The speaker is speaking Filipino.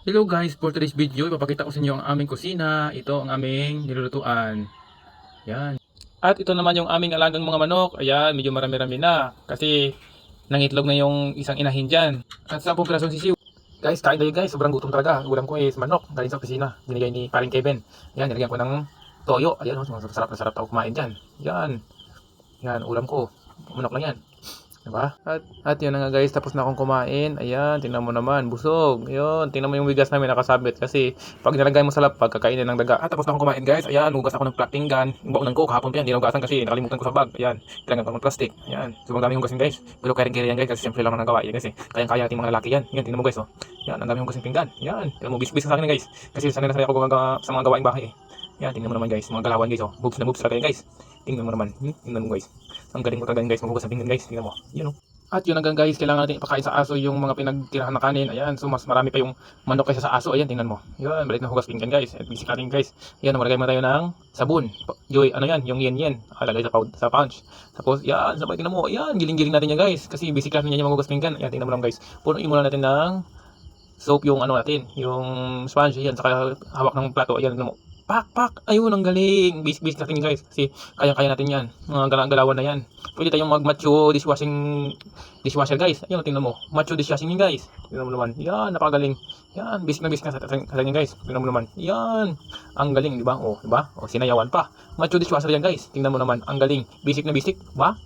Hello guys, for today's video, ipapakita ko sa inyo ang aming kusina. Ito ang aming nilulutuan. Yan. At ito naman yung aming alagang mga manok. Ayan, medyo marami-rami na. Kasi nangitlog na yung isang inahin dyan. At 10 pirasong sisiw. Guys, kain tayo guys. Sobrang gutom talaga. Ulam ko is manok. Galing sa kusina. Binigay ni paring Kevin. Yan, nilagyan ko ng toyo. Ayan, sarap na sarap ako kumain dyan. Yan. Yan, ulam ko. Manok lang yan. Diba? At yun na nga guys, tapos na akong kumain. Ayan, tingnan mo naman, busog. Yun, tingnan mo yung bigas namin nakasabit kasi pag nilagay mo sa lapag, kakainin ng daga. At tapos na akong kumain guys. Ayan, hugas ako ng pinggan. Yung baunan ko, kahapon pa yan, hindi na hugasan kasi nakalimutan ko sa bag. Ayan, kailangan ko ng plastic. Ayan, sobrang daming hugasin guys. Pero kaya yan guys kasi siyempre lang ang nagawa. Yan kasi kayang-kaya ating mga lalaki yan. Yan, tingnan mo guys oh. Yan, ang daming hugasin pinggan. Yan, tingnan mo, bis-bis sa akin guys. Kasi sanay na sanay ako sa mga gawaing bahay eh. Yan, tingnan mo naman guys, mga galawan guys oh. Boobs na boobs talaga yan guys. Tingnan mo naman, tingnan mo guys. Ang galing mo talaga guys, maghugas ng pinggan guys. Tingnan mo, yun oh. At yun hanggang guys, kailangan natin ipakain sa aso yung mga pinagtirahan na kanin. Ayan, so mas marami pa yung manok kaysa sa aso. Ayan, tingnan mo. Yan, balik na hugas pinggan guys. At basic natin guys. Ayan, maglagay mo tayo ng sabon. Joy, ano yan? Yung yen-yen. Lagay sa punch. Tapos, yan, sabay tingnan mo. Ayan, giling-giling natin yan guys. Kasi basic natin yan yung maghugas pinggan. Ayan, tingnan mo lang guys. Punuin muna natin ng soap yung ano natin. Yung sponge. Ayan, saka hawak ng plato. Ayan, tingnan mo. Pak, pak! Ayun, ang galing! Basic natin guys. Kasi kaya-kaya natin yan. Mga galawan na yan. Pwede tayong mag-macho dishwasher guys. Ayun, tingnan mo. Macho dishwashing yun guys. Tingnan mo naman. Yan, napakagaling. Yan, basic na sa kanya guys. Tingnan mo naman. Yan. Ang galing, di ba? Oh, di ba? Oh, sinayawan pa. Macho dishwasher yan guys. Tingnan mo naman. Ang galing. Basic na basic, ba?